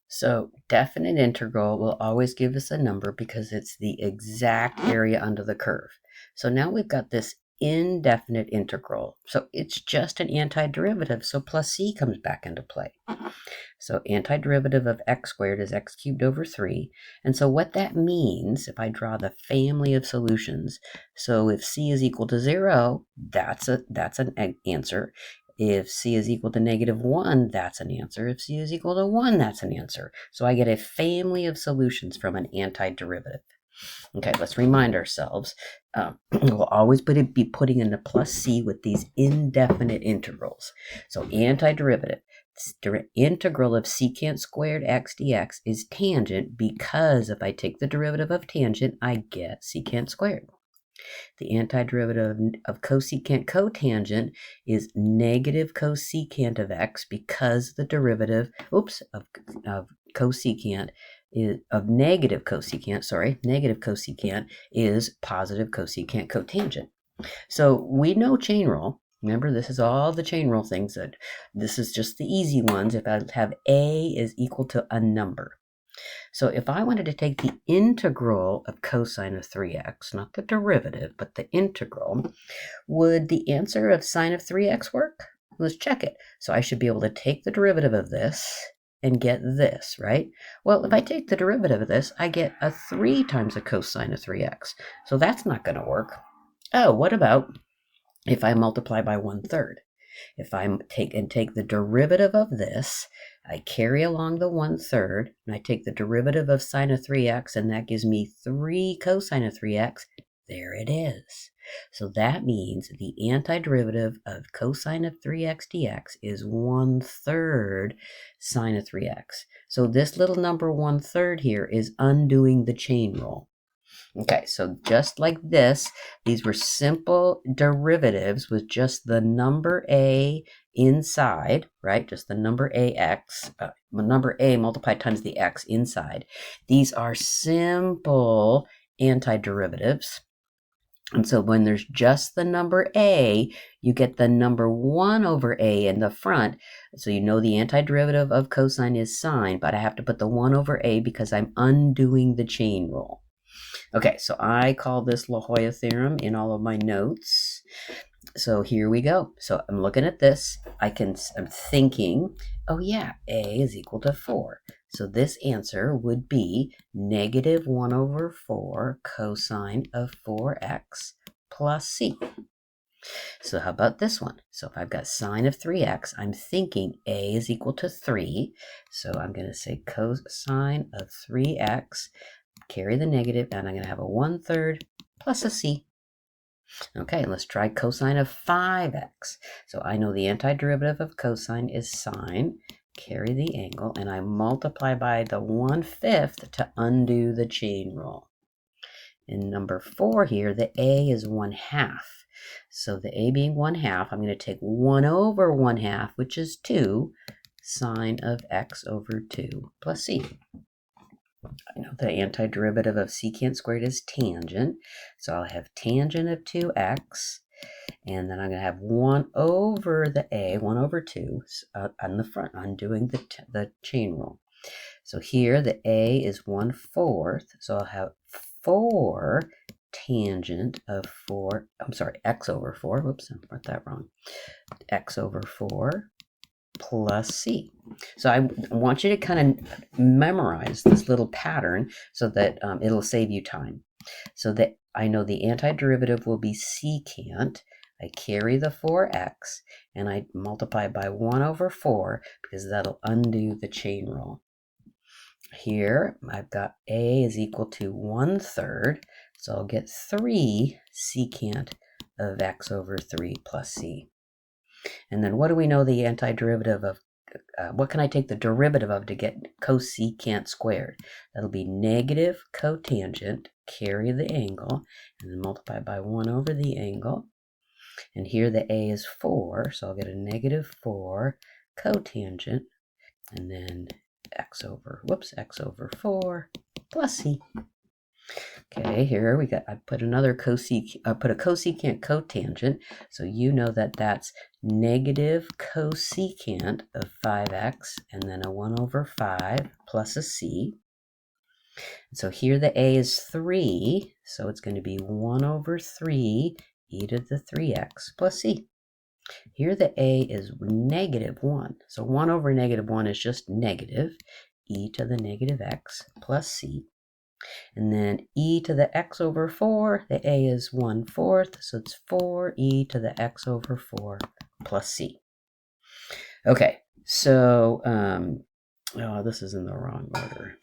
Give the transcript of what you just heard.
So definite integral will always give us a number because it's the exact area under the curve. So now we've got this indefinite integral. So it's just an antiderivative, so plus c comes back into play. So antiderivative of x squared is x cubed over 3. And so what that means, if I draw the family of solutions, so if c is equal to 0, that's an answer. If c is equal to -1, that's an answer. If c is equal to 1, that's an answer. So I get a family of solutions from an antiderivative. Okay, let's remind ourselves. We'll always be putting in the plus c with these indefinite integrals. So antiderivative. Integral of secant squared x dx is tangent because if I take the derivative of tangent, I get secant squared. The antiderivative of cosecant cotangent is negative cosecant of x because the derivative, of cosecant is of negative cosecant is positive cosecant cotangent. So we know chain rule. Remember, this is all the chain rule things. That this is just the easy ones. If I have a is equal to a number. So if I wanted to take the integral of cosine of 3x, not the derivative, but the integral, would the answer of sine of 3x work? Let's check it. So I should be able to take the derivative of this and get this, right? Well, if I take the derivative of this, I get a 3 times the cosine of 3x. So that's not going to work. Oh, what about if I multiply by 1/3? If I take the derivative of this, I carry along the 1/3, and I take the derivative of sine of 3x, and that gives me 3 cosine of 3x. There it is. So that means the antiderivative of cosine of 3x dx is 1/3 sine of 3x. So this little number 1/3 here is undoing the chain rule. Okay, so just like this, these were simple derivatives with just the number a inside, right? Just the number ax, number a multiplied times the x inside. These are simple antiderivatives. And so when there's just the number a, you get the number 1 over a in the front. So you know the antiderivative of cosine is sine, but I have to put the 1 over a because I'm undoing the chain rule. Okay, so I call this La Jolla theorem in all of my notes. So here we go. So I'm looking at this. I'm thinking, oh yeah, a is equal to 4. So this answer would be -1 over 4 cosine of 4x plus c. So how about this one? So if I've got sine of 3x, I'm thinking a is equal to 3. So I'm going to say cosine of 3x, carry the negative, and I'm going to have a 1/3 plus a c. Okay, let's try cosine of 5x. So I know the antiderivative of cosine is sine. Carry the angle, and I multiply by the 1/5 to undo the chain rule. In number 4 here, the a is 1/2. So the a being 1/2, I'm going to take 1 over 1/2, which is 2, sine of x over 2 plus c. I know the antiderivative of secant squared is tangent. So I'll have tangent of 2x. And then I'm going to have 1 over the a, 1 over 2 on the front, undoing the chain rule. So here the a is 1/4. So I'll have 4 tangent of 4, x over 4. Whoops, I wrote that wrong. X over 4 plus c. So I want you to kind of memorize this little pattern so that it'll save you time. So that I know the antiderivative will be secant. I carry the 4x and I multiply by 1 over 4 because that'll undo the chain rule. Here I've got a is equal to 1/3, so I'll get 3 secant of x over 3 plus c. And then what do we know the antiderivative of, what can I take the derivative of to get cosecant squared? That'll be negative cotangent, carry the angle, and then multiply by 1 over the angle. And here the a is 4, so I'll get a -4 cotangent, and then x over 4 plus c. Okay, here we got, I put another put a cosecant cotangent, so you know that that's negative cosecant of 5x, and then a 1 over 5 plus a c. So here the a is 3, so it's going to be 1 over 3 e to the 3x plus c. Here the a is negative 1, so 1 over negative 1 is just negative e to the negative x plus c. And then e to the x over 4, the a is 1/4, so it's 4e to the x over 4 plus c. Okay, so, oh, this is in the wrong order.